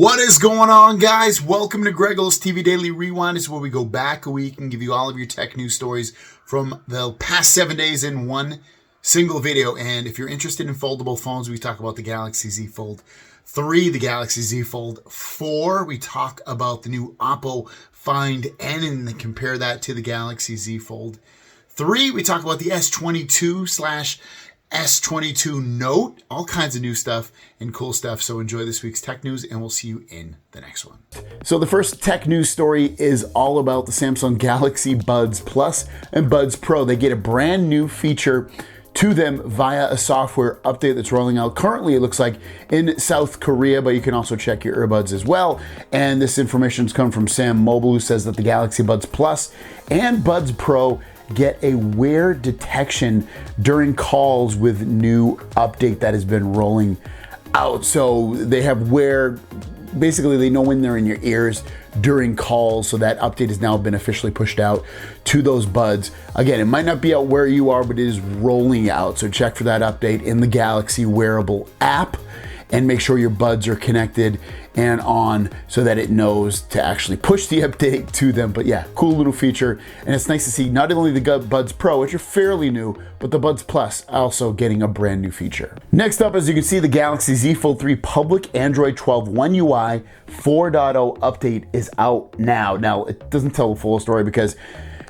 What is going on, guys? Welcome to Grego's TV Daily Rewind. It's where we go back a week and give you all of your tech news stories from the past 7 days in one single video. And if you're interested in foldable phones, we talk about the Galaxy Z Fold 3, the Galaxy Z Fold 4. We talk about the new Oppo Find N and compare that to the Galaxy Z Fold 3. We talk about the S22/S22 Note, all kinds of new stuff and cool stuff. So enjoy this week's tech news and we'll see you in the next one. So the first tech news story is all about the Samsung Galaxy Buds Plus and Buds Pro. They get a brand new feature to them via a software update that's rolling out currently, it looks like, in South Korea, but you can also check your earbuds as well. And this information's come from Sam Mobile, who says that the Galaxy Buds Plus and Buds Pro get a wear detection during calls with new update that has been rolling out. So they have wear, basically they know when they're in your ears during calls. So that update has now been officially pushed out to those buds. Again, it might not be out where you are, but it is rolling out. So check for that update in the Galaxy wearable app and make sure your buds are connected and on so that it knows to actually push the update to them. But yeah, cool little feature. And it's nice to see not only the Buds Pro, which are fairly new, but the Buds Plus also getting a brand new feature. Next up, as you can see, the Galaxy Z Fold 3 public Android 12 One UI 4.0 update is out now. Now, it doesn't tell the full story because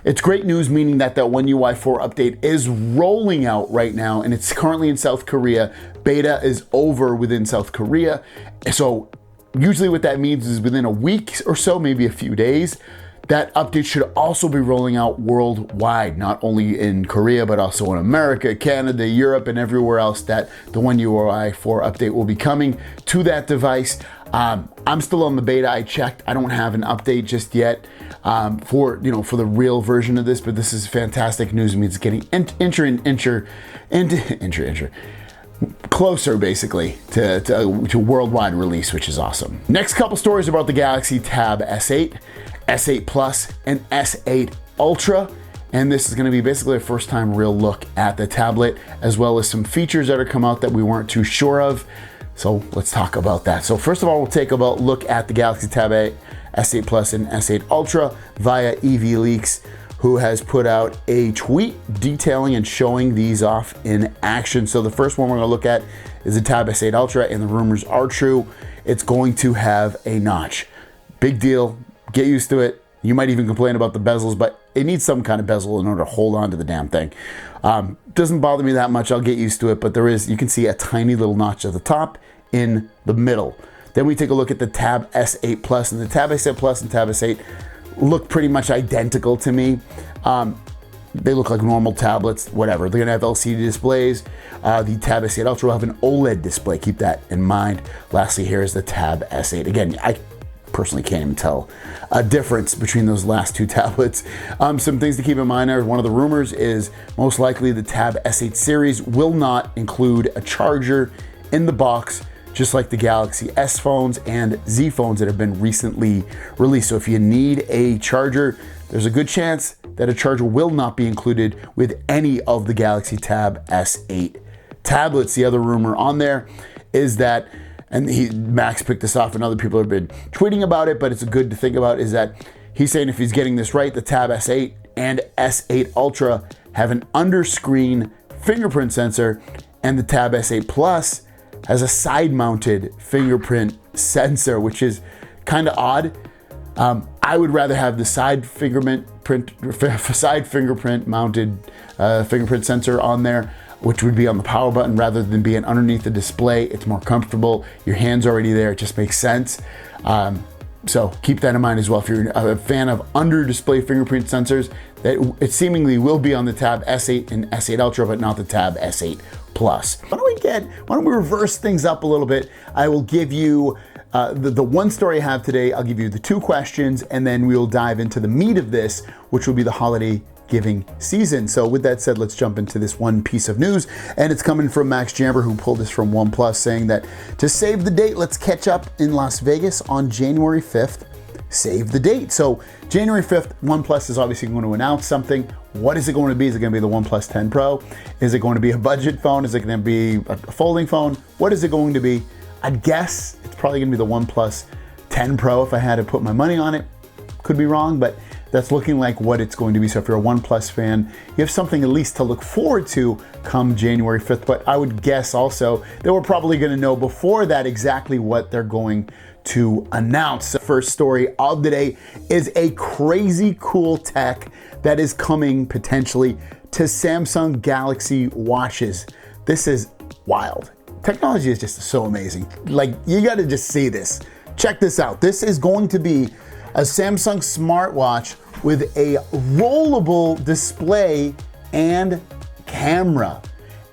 it's great news, meaning that that One UI 4 update is rolling out right now, and it's currently in South Korea. Beta is over within South Korea. So usually what that means is within a week or so, maybe a few days, that update should also be rolling out worldwide, not only in Korea, but also in America, Canada, Europe, and everywhere else that the One UI 4 update will be coming to that device. I'm still on the beta. I checked. I don't have an update just yet for the real version of this, but this is fantastic news. It means it's getting closer basically to worldwide release, which is awesome. Next couple stories about the Galaxy Tab S8, S8 Plus, and S8 Ultra. And this is going to be basically a first time real look at the tablet, as well as some features that are come out that we weren't too sure of. So let's talk about that. So first of all, we'll take a look at the Galaxy Tab S8 Plus and S8 Ultra via EVLeaks, who has put out a tweet detailing and showing these off in action. So the first one we're gonna look at is the Tab S8 Ultra, and the rumors are true. It's going to have a notch. Big deal, get used to it. You might even complain about the bezels, but it needs some kind of bezel in order to hold on to the damn thing. Doesn't bother me that much, I'll get used to it, but you can see a tiny little notch at the top in the middle. Then we take a look at the Tab S8 Plus, and the Tab S8 Plus and Tab S8 look pretty much identical to me. They look like normal tablets, whatever. They're gonna have LCD displays. The Tab S8 Ultra will have an OLED display, keep that in mind. Lastly, here is the Tab S8. Again, I personally can't even tell a difference between those last two tablets. Some things to keep in mind are, one of the rumors is most likely the Tab S8 series will not include a charger in the box, just like the Galaxy S phones and Z phones that have been recently released. So if you need a charger, there's a good chance that a charger will not be included with any of the Galaxy Tab S8 tablets. The other rumor on there is that, and Max picked this off and other people have been tweeting about it, but it's good to think about, is that he's saying if he's getting this right, the Tab S8 and S8 Ultra have an under-screen fingerprint sensor, and the Tab S8 Plus has a side-mounted fingerprint sensor, which is kind of odd. I would rather have the side fingerprint mounted fingerprint sensor on there, which would be on the power button rather than being underneath the display. It's more comfortable. Your hand's already there. It just makes sense. So keep that in mind as well. If you're a fan of under-display fingerprint sensors, that it seemingly will be on the Tab S8 and S8 Ultra, but not the Tab S8 Plus. Why don't we reverse things up a little bit? I will give you the one story I have today. I'll give you the two questions, and then we'll dive into the meat of this, which will be the holiday giving season. So with that said, let's jump into this one piece of news, and it's coming from Max Jamber, who pulled this from OnePlus, saying that to save the date, let's catch up in Las Vegas on January 5th. Save the date. So January 5th, OnePlus is obviously going to announce something. What is it going to be? Is it going to be the OnePlus 10 Pro? Is it going to be a budget phone? Is it going to be a folding phone? What is it going to be? I'd guess it's probably going to be the OnePlus 10 Pro if I had to put my money on it. Could be wrong, but that's looking like what it's going to be. So if you're a OnePlus fan, you have something at least to look forward to come January 5th. But I would guess also that we're probably going to know before that exactly what they're going to announce. The first story of the day is a crazy cool tech that is coming potentially to Samsung Galaxy watches. This is wild. Technology is just so amazing. Like, you got to just see this. Check this out. This is going to be a Samsung smartwatch with a rollable display and camera.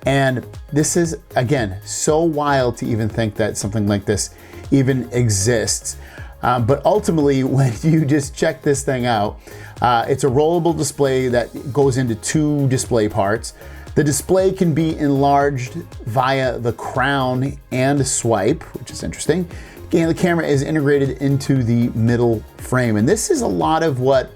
And this is, again, so wild to even think that something like this even exists. But ultimately, when you just check this thing out, it's a rollable display that goes into 2 display parts. The display can be enlarged via the crown and swipe, which is interesting. And the camera is integrated into the middle frame. And this is a lot of what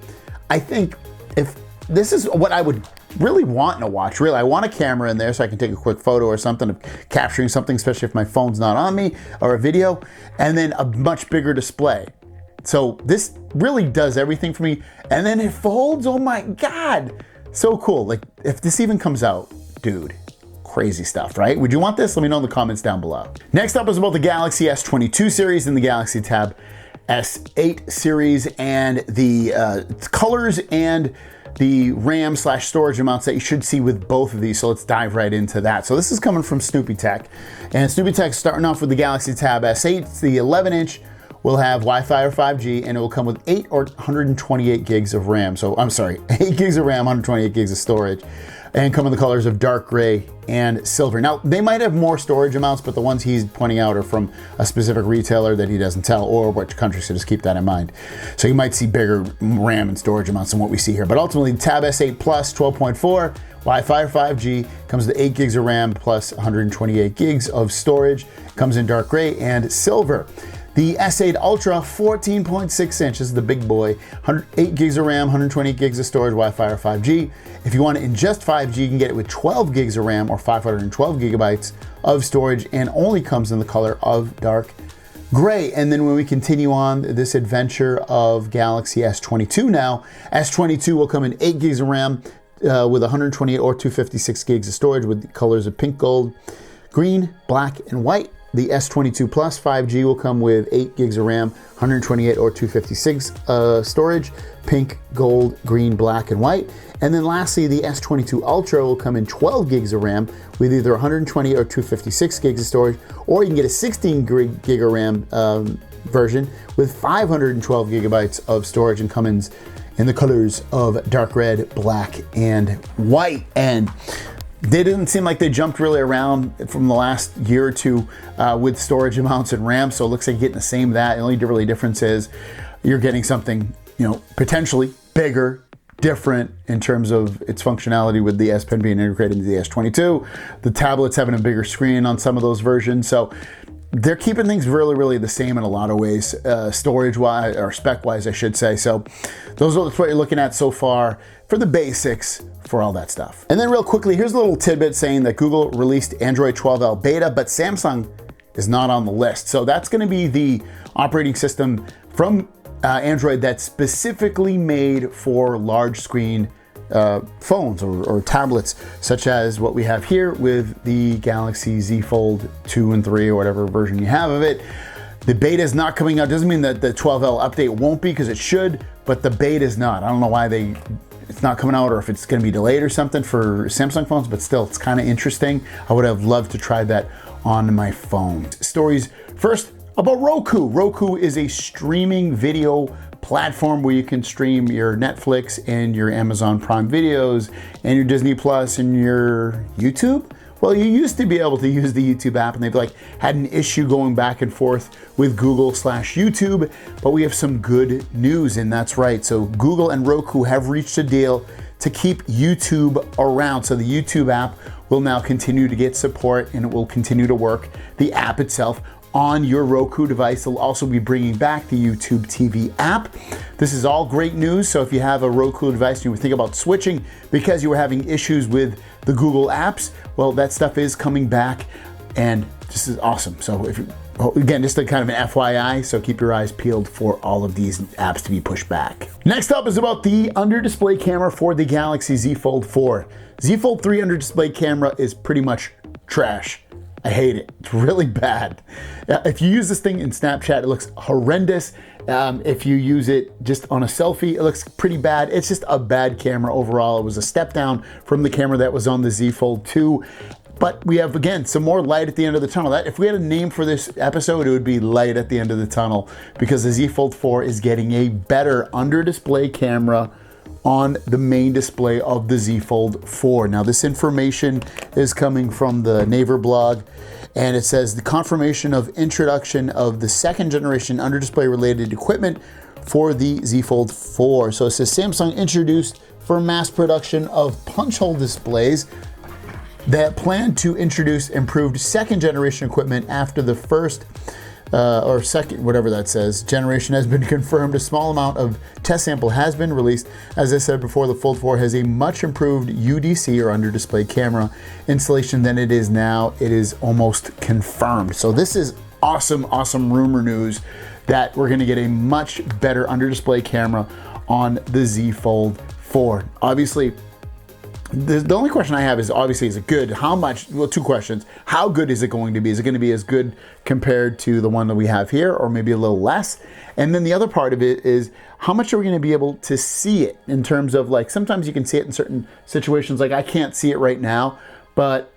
I think, if this is what I would really want in a watch. Really, I want a camera in there so I can take a quick photo or something of capturing something, especially if my phone's not on me, or a video, and then a much bigger display. So this really does everything for me. And then it folds, oh my God. So cool. Like, if this even comes out, dude, crazy stuff, right? Would you want this? Let me know in the comments down below. Next up is about the Galaxy S22 series and the Galaxy Tab S8 series, and the colors and the RAM/storage amounts that you should see with both of these. So let's dive right into that. So this is coming from Snoopy Tech, and Snoopy Tech's starting off with the Galaxy Tab S8. It's the 11-inch. Will have Wi-Fi or 5G, and it will come with 8 or 128 gigs of RAM. So I'm sorry, 8 gigs of RAM, 128 gigs of storage, and come in the colors of dark gray and silver. Now, they might have more storage amounts, but the ones he's pointing out are from a specific retailer that he doesn't tell, or which country, so just keep that in mind. So you might see bigger RAM and storage amounts than what we see here. But ultimately, Tab S8 Plus 12.4, Wi-Fi or 5G, comes with 8 gigs of RAM plus 128 gigs of storage, comes in dark gray and silver. The S8 Ultra 14.6 inches, the big boy, 8 gigs of RAM, 128 gigs of storage, Wi-Fi or 5G. If you want it in just 5G, you can get it with 12 gigs of RAM or 512 gigabytes of storage, and only comes in the color of dark gray. And then when we continue on this adventure of Galaxy S22 now, S22 will come in 8 gigs of RAM with 128 or 256 gigs of storage with the colors of pink, gold, green, black, and white. The S22 Plus 5G will come with 8 gigs of RAM, 128 or 256 storage, pink, gold, green, black, and white. And then lastly, the S22 Ultra will come in 12 gigs of RAM with either 120 or 256 gigs of storage, or you can get a 16 gig of RAM version with 512 gigabytes of storage, and comes in the colors of dark red, black, and white. And they didn't seem like they jumped really around from the last year or two with storage amounts and RAM, so it looks like you're getting the same of that. The only really difference is you're getting something, you know, potentially bigger, different in terms of its functionality, with the S Pen being integrated into the S22. The tablets having a bigger screen on some of those versions, so they're keeping things really the same in a lot of ways, storage-wise, or spec-wise, I should say. So those are what you're looking at so far for the basics for all that stuff. And then real quickly, here's a little tidbit saying that Google released Android 12L beta, but Samsung is not on the list. So that's going to be the operating system from Android that's specifically made for large screen phones or tablets, such as what we have here with the Galaxy Z Fold 2 and 3, or whatever version you have of it. The beta is not coming out. Doesn't mean that the 12L update won't be, because it should, but the beta is not. I don't know why it's not coming out, or if it's going to be delayed or something for Samsung phones, but still, it's kind of interesting. I would have loved to try that on my phone. Stories first about Roku. Roku is a streaming video platform where you can stream your Netflix and your Amazon Prime videos and your Disney Plus and your YouTube. Well, you used to be able to use the YouTube app, and they've had an issue going back and forth with Google/YouTube, but we have some good news, and that's right. So Google and Roku have reached a deal to keep YouTube around. So the YouTube app will now continue to get support, and it will continue to work, the app itself, on your Roku device. They'll also be bringing back the YouTube TV app. This is all great news. So if you have a Roku device and you would think about switching because you were having issues with the Google apps, well, that stuff is coming back, and this is awesome. So if Again, just a kind of an FYI, so keep your eyes peeled for all of these apps to be pushed back. Next up is about the under-display camera for the Galaxy Z Fold 4. Z Fold 3 under-display camera is pretty much trash. I hate it. It's really bad. If you use this thing in Snapchat, it looks horrendous. If you use it just on a selfie, it looks pretty bad. It's just a bad camera overall. It was a step down from the camera that was on the Z Fold 2. But we have, again, some more light at the end of the tunnel. If we had a name for this episode, it would be light at the end of the tunnel, because the Z Fold 4 is getting a better under-display camera on the main display of the Z Fold 4. Now, this information is coming from the Naver blog, and it says the confirmation of introduction of the second generation under-display related equipment for the Z Fold 4. So it says Samsung introduced for mass production of punch hole displays that plan to introduce improved second generation equipment after the first or second, whatever that says, generation has been confirmed. A small amount of test sample has been released. As I said before, the Fold 4 has a much improved UDC or under display camera installation than it is now. It is almost confirmed. So this is awesome, awesome rumor news that we're gonna get a much better under display camera on the Z Fold 4. Obviously, the only question I have is, obviously, is it good? How much? Well, two questions. How good is it going to be? Is it going to be as good compared to the one that we have here, or maybe a little less? And then the other part of it is, how much are we going to be able to see it in terms of, like, sometimes you can see it in certain situations. Like, I can't see it right now, but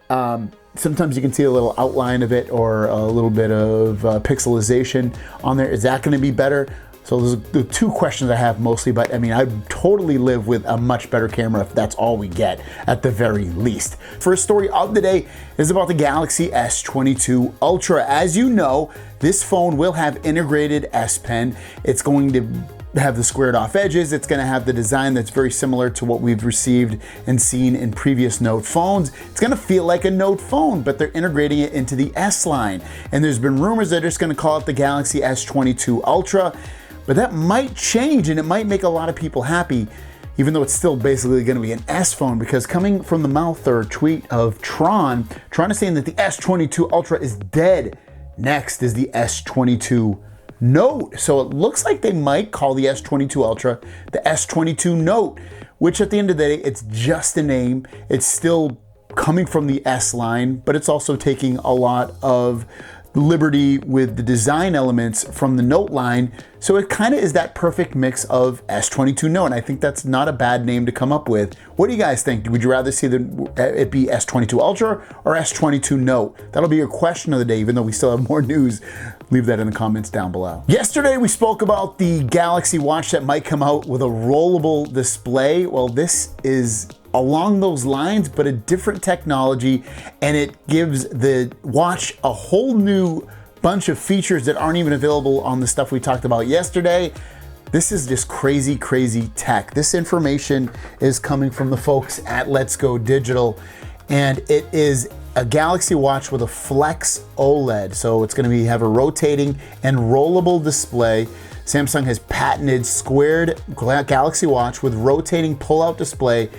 sometimes you can see a little outline of it or a little bit of pixelization on there. Is that going to be better? So those are the two questions I have mostly, but I mean, I'd totally live with a much better camera if that's all we get at the very least. First story of the day is about the Galaxy S22 Ultra. As you know, this phone will have integrated S Pen. It's going to have the squared off edges. It's going to have the design that's very similar to what we've received and seen in previous Note phones. It's going to feel like a Note phone, but they're integrating it into the S line. And there's been rumors that they're just going to call it the Galaxy S22 Ultra. But that might change, and it might make a lot of people happy, even though it's still basically going to be an S phone, because coming from the mouth or tweet of Tron is saying that the S22 Ultra is dead. Next is the S22 Note. So it looks like they might call the S22 Ultra the S22 Note, which at the end of the day, it's just a name. It's still coming from the S line, but it's also taking a lot of liberty with the design elements from the Note line. So it kind of is that perfect mix of S22 Note. And I think that's not a bad name to come up with. What do you guys think? Would you rather see it be S22 Ultra or S22 Note? That'll be your question of the day, even though we still have more news. Leave that in the comments down below. Yesterday, we spoke about the Galaxy Watch that might come out with a rollable display. Well, this is along those lines, but a different technology, and it gives the watch a whole new bunch of features that aren't even available on the stuff we talked about yesterday. This is just crazy, crazy tech. This information is coming from the folks at Let's Go Digital, and it is a Galaxy Watch with a Flex OLED. So it's gonna have a rotating and rollable display. Samsung has patented squared Galaxy Watch with rotating pull-out display,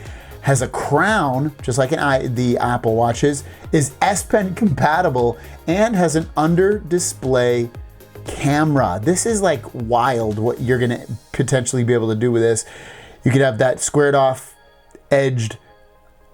has a crown, just like the Apple Watches, is S Pen compatible, and has an under display camera. This is like wild what you're gonna potentially be able to do with this. You could have that squared off edged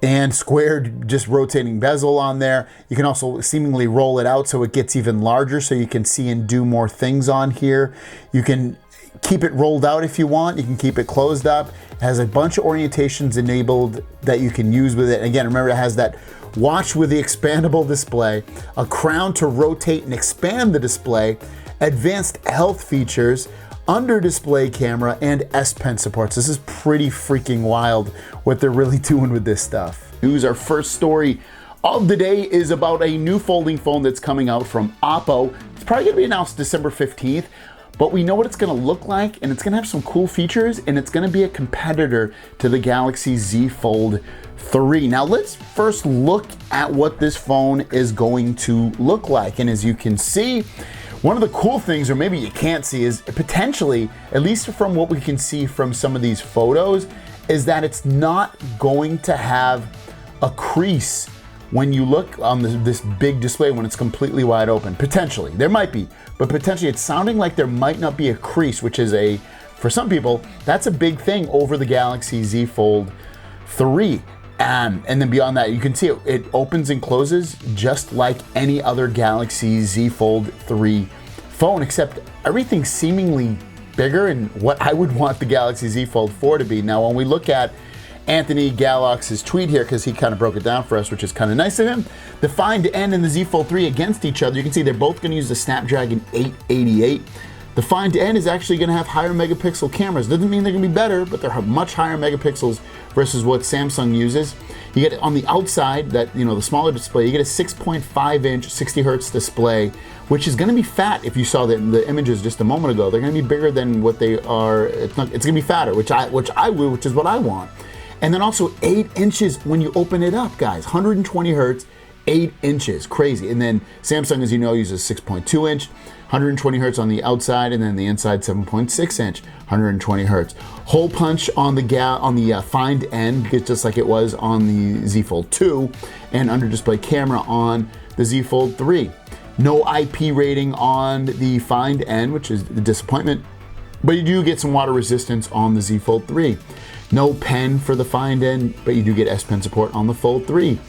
and squared just rotating bezel on there. You can also seemingly roll it out so it gets even larger so you can see and do more things on here. You can keep it rolled out if you want. You can keep it closed up. It has a bunch of orientations enabled that you can use with it. And again, remember, it has that watch with the expandable display, a crown to rotate and expand the display, advanced health features, under display camera, and S Pen supports. This is pretty freaking wild what they're really doing with this stuff. Our first story of the day is about a new folding phone that's coming out from Oppo. It's probably gonna be announced December 15th. But we know what it's gonna look like, and it's gonna have some cool features, and it's gonna be a competitor to the Galaxy Z Fold 3. Now let's first look at what this phone is going to look like. And as you can see, one of the cool things, or maybe you can't see, is potentially, at least from what we can see from some of these photos, is that it's not going to have a crease when you look on this big display when it's completely wide open, potentially, there might be, but potentially it's sounding like there might not be a crease, which is for some people, that's a big thing over the Galaxy Z Fold 3. And then beyond that, you can see it opens and closes just like any other Galaxy Z Fold 3 phone, except everything's seemingly bigger and what I would want the Galaxy Z Fold 4 to be. Now, when we look at Anthony Galox's tweet here, because he kind of broke it down for us, which is kind of nice of him, the Find N and the Z Fold 3 against each other, you can see they're both going to use the Snapdragon 888. The Find N is actually going to have higher megapixel cameras. Doesn't mean they're going to be better, but they're much higher megapixels versus what Samsung uses. You get on the outside, that the smaller display, you get a 6.5 inch 60 hertz display, which is going to be fat. If you saw the images just a moment ago, they're going to be bigger than what they are. It's going to be fatter, which is what I want. And then also 8 inches when you open it up, guys. 120 hertz, 8 inches, crazy. And then Samsung, as you know, uses 6.2 inch. 120 hertz on the outside, and then the inside 7.6 inch, 120 hertz. Hole punch on the Find N, just like it was on the Z Fold 2, and under display camera on the Z Fold 3. No IP rating on the Find N, which is the disappointment, but you do get some water resistance on the Z Fold 3. No pen for the Find N, but you do get S Pen support on the Fold 3.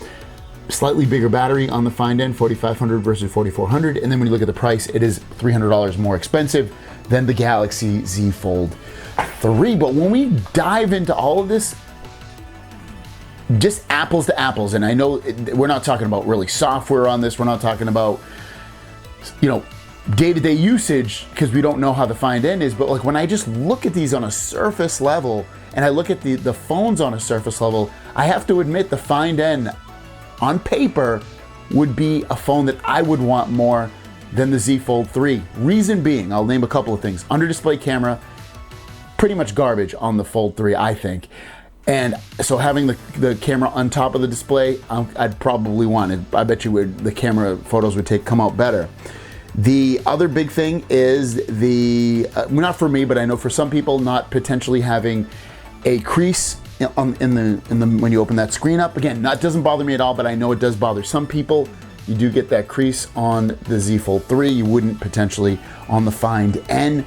Slightly bigger battery on the Find N, 4500 versus 4400, and then when you look at the price, it is $300 more expensive than the Galaxy Z Fold 3. But when we dive into all of this, just apples to apples, and I know we're not talking about really software on this, we're not talking about day-to-day usage, because we don't know how the Find N is, but like when I just look at these on a surface level, and I look at the phones on a surface level, I have to admit the Find N on paper would be a phone that I would want more than the Z Fold 3. Reason being, I'll name a couple of things. Under display camera, pretty much garbage on the Fold 3, I think. And so having the camera on top of the display, I'd probably want it. I bet you the camera photos would come out better. The other big thing is not for me, but I know for some people, not potentially having a crease when you open that screen up. Again, that doesn't bother me at all, but I know it does bother some people. You do get that crease on the Z Fold 3. You wouldn't potentially on the Find N.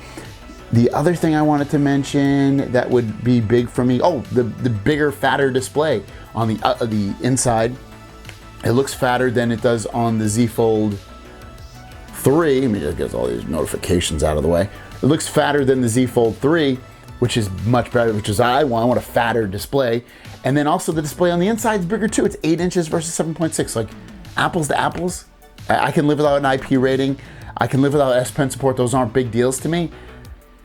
The other thing I wanted to mention that would be big for me, the bigger, fatter display on the inside. It looks fatter than it does on the Z Fold 3. Let me just get all these notifications out of the way. It looks fatter than the Z Fold 3, which is much better, which is I want a fatter display. And then also the display on the inside is bigger too. It's 8 inches versus 7.6. Like apples to apples. I can live without an IP rating. I can live without S Pen support. Those aren't big deals to me.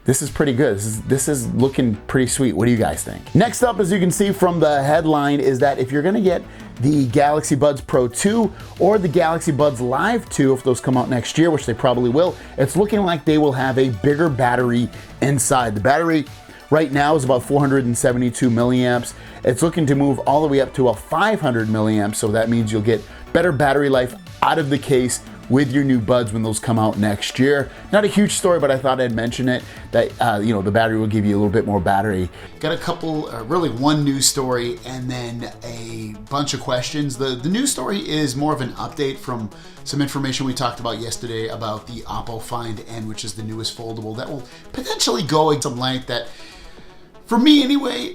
This is pretty good. This is looking pretty sweet. What do you guys think? Next up, as you can see from the headline, is that if you're gonna get the Galaxy Buds Pro 2 or the Galaxy Buds Live 2, if those come out next year, which they probably will, it's looking like they will have a bigger battery inside. The battery right now is about 472 milliamps. It's looking to move all the way up to a 500 milliamps, so that means you'll get better battery life out of the case with your new buds when those come out next year. Not a huge story, but I thought I'd mention it, that the battery will give you a little bit more battery. Got a couple, really one news story and then a bunch of questions. The news story is more of an update from some information we talked about yesterday about the Oppo Find N, which is the newest foldable that will potentially go in some length that, for me anyway,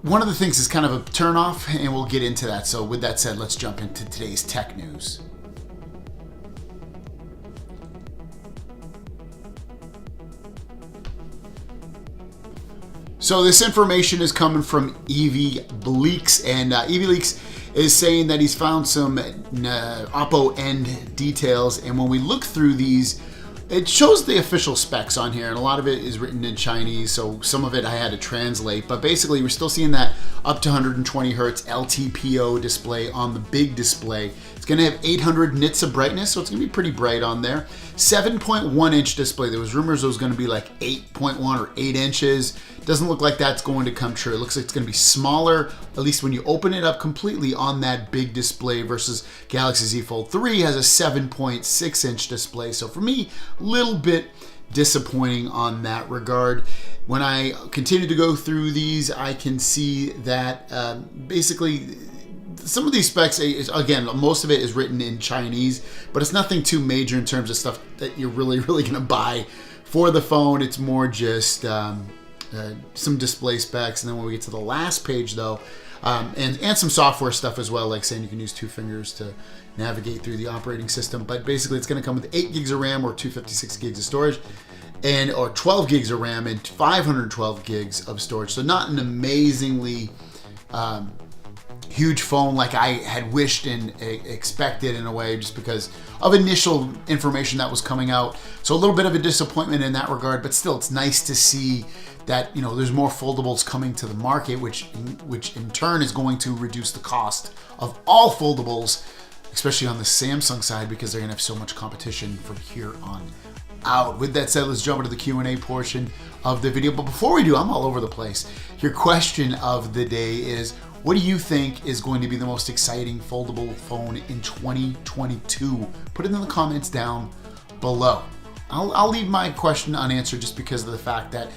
one of the things is kind of a turnoff, and we'll get into that. So with that said, let's jump into today's tech news. So this information is coming from EV-Leaks, and EV-Leaks is saying that he's found some Oppo end details, and when we look through these, it shows the official specs on here, and a lot of it is written in Chinese, so some of it I had to translate, but basically we're still seeing that up to 120 hertz LTPO display on the big display. It's gonna have 800 nits of brightness, so it's gonna be pretty bright on there. 7.1 inch display. There was rumors it was gonna be like 8.1 or 8 inches. Doesn't look like that's going to come true. It looks like it's gonna be smaller, at least when you open it up completely on that big display, versus Galaxy Z Fold 3 has a 7.6 inch display. So for me, a little bit disappointing on that regard. When I continue to go through these, I can see that basically some of these specs, again, most of it is written in Chinese, but it's nothing too major in terms of stuff that you're really going to buy for the phone. It's more just some display specs. And then when we get to the last page, though, and some software stuff as well, like saying you can use 2 fingers to navigate through the operating system. But basically, it's going to come with 8 gigs of RAM or 256 gigs of storage, or 12 gigs of RAM and 512 gigs of storage. So not an amazingly huge phone like I had wished and expected in a way, just because of initial information that was coming out. So a little bit of a disappointment in that regard, but still, it's nice to see that, you know, there's more foldables coming to the market, which in turn is going to reduce the cost of all foldables, especially on the Samsung side, because they're gonna have so much competition from here on out. With that said, let's jump into the Q&A portion of the video. But before we do, I'm all over the place. Your question of the day is, what do you think is going to be the most exciting foldable phone in 2022? Put it in the comments down below. I'll leave my question unanswered just because of the fact that,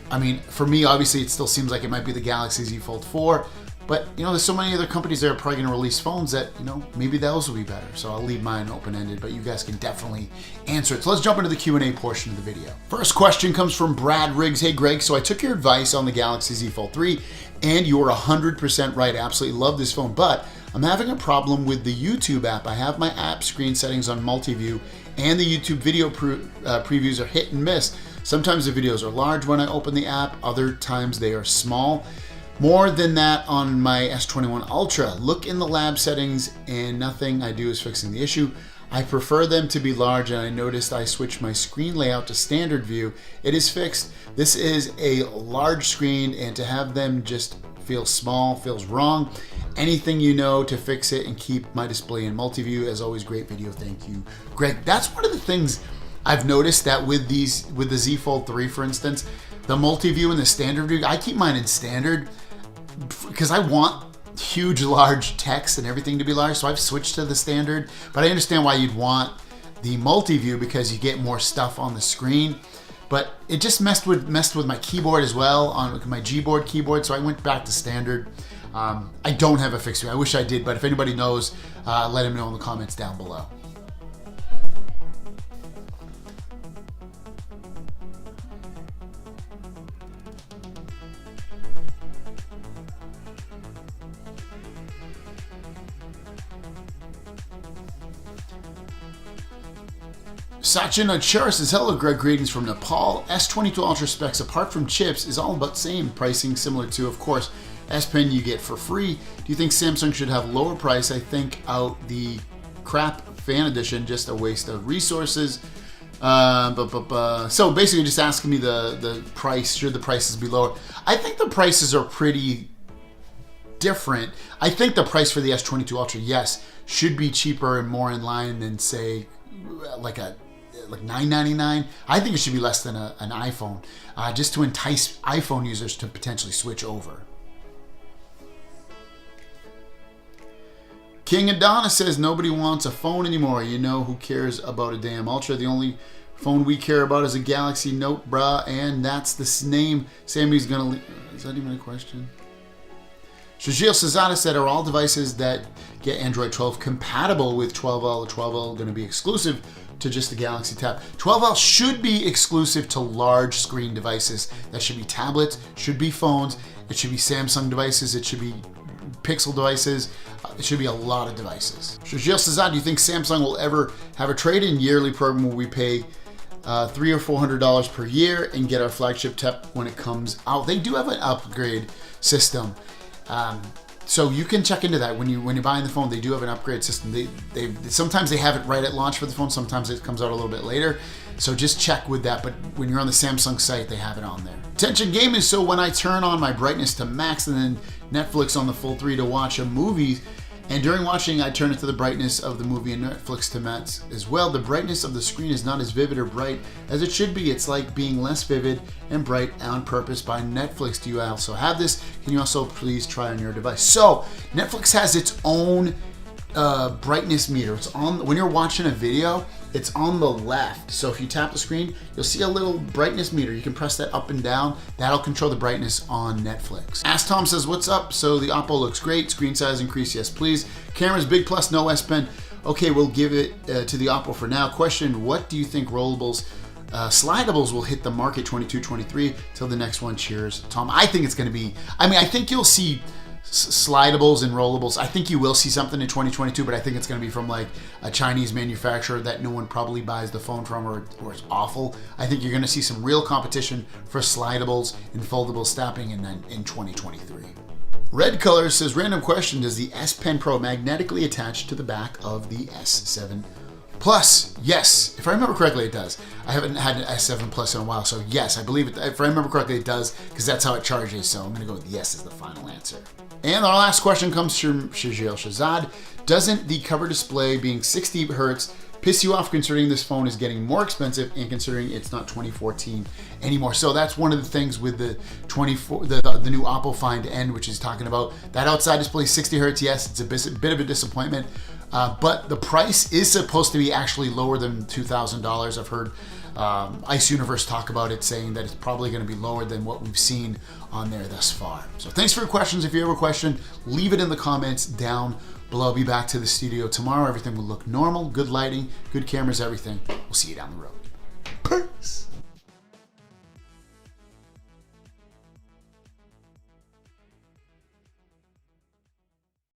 I mean, for me, obviously, it still seems like it might be the Galaxy Z Fold 4. But, you know, there's so many other companies that are probably going to release phones that, you know, maybe those will be better. So I'll leave mine open-ended, but you guys can definitely answer it. So let's jump into the Q&A portion of the video. First question comes from Brad Riggs. Hey, Greg, so I took your advice on the Galaxy Z Fold 3, and you were 100% right. I absolutely love this phone, but I'm having a problem with the YouTube app. I have my app screen settings on multi-view, and the YouTube video previews are hit and miss. Sometimes the videos are large when I open the app, other times they are small. More than that on my S21 Ultra. Look in the lab settings and nothing I do is fixing the issue. I prefer them to be large, and I noticed I switched my screen layout to standard view. It is fixed. This is a large screen, and to have them just feel small feels wrong. Anything you know to fix it and keep my display in multi-view. As always, great video. Thank you, Greg. That's one of the things I've noticed, that with the Z Fold 3, for instance, the multi-view and the standard view, I keep mine in standard because I want huge, large text and everything to be large, so I've switched to the standard. But I understand why you'd want the multi-view, because you get more stuff on the screen. But it just messed with my keyboard as well, on my Gboard keyboard, so I went back to standard. I don't have a fixed view. I wish I did, but if anybody knows, let him know in the comments down below. Sachin Achara says, hello Greg, greetings from Nepal. S22 Ultra specs, apart from chips, is all about same pricing, similar to, of course, S Pen you get for free. Do you think Samsung should have lower price? I think out the crap fan edition, just a waste of resources. So basically just asking me the price, should the prices be lower? I think the prices are pretty different. I think the price for the S22 Ultra, yes, should be cheaper and more in line than, say, like $999. I think it should be less than an iPhone, just to entice iPhone users to potentially switch over. King Adonis says, nobody wants a phone anymore. You know who cares about a damn Ultra? The only phone we care about is a Galaxy Note, brah, and that's the name Sammy's gonna is that even a question? Shajil Sazada said, are all devices that get Android 12 compatible with 12L or 12L going to be exclusive to just the Galaxy Tab? 12L should be exclusive to large screen devices. That should be tablets, should be phones, it should be Samsung devices, it should be Pixel devices, it should be a lot of devices. Shajil Sazada, do you think Samsung will ever have a trade-in yearly program where we pay $300 or $400 per year and get our flagship tab when it comes out? They do have an upgrade system. So you can check into that when you're buying the phone. They do have an upgrade system. They sometimes they have it right at launch for the phone. Sometimes it comes out a little bit later. So just check with that. But when you're on the Samsung site, they have it on there. Attention gaming. So when I turn on my brightness to max and then Netflix on the full 3 to watch a movie, and during watching, I turn it to the brightness of the movie and Netflix to max as well. The brightness of the screen is not as vivid or bright as it should be. It's like being less vivid and bright on purpose by Netflix. Do you also have this? Can you also please try on your device? So Netflix has its own brightness meter. It's on when you're watching a video. It's on the left. So if you tap the screen, you'll see a little brightness meter. You can press that up and down. That'll control the brightness on Netflix. Ask Tom says, what's up? So the Oppo looks great. Screen size increase, yes please. Camera's big plus, no S Pen. Okay, we'll give it to the Oppo for now. Question, what do you think rollables, slidables will hit the market 22-23 till the next one? Cheers, Tom. I think it's gonna be, I think you'll see slidables and rollables. I think you will see something in 2022, but I think it's going to be from like a Chinese manufacturer that no one probably buys the phone from or is awful. I think you're going to see some real competition for slidables and foldable snapping in 2023. Red Color says, random question, does the S Pen Pro magnetically attach to the back of the S7 Plus? Yes, if I remember correctly, it does. I haven't had an S7 Plus in a while, so yes, I believe it. If I remember correctly, it does, because that's how it charges. So I'm going to go with yes as the final answer. And our last question comes from Shajil Shazad. Doesn't the cover display being 60 Hertz piss you off, considering this phone is getting more expensive and considering it's not 2014 anymore? So that's one of the things with the the new Oppo Find N, which is talking about that outside display 60 Hertz. Yes, it's a bit of a disappointment, but the price is supposed to be actually lower than $2,000. I've heard Ice Universe talk about it, saying that it's probably going to be lower than what we've seen on there thus far. So thanks for your questions. If you have a question, leave it in the comments down below. I'll be back to the studio tomorrow. Everything will look normal, good lighting, good cameras, everything. We'll see you down the road. Peace.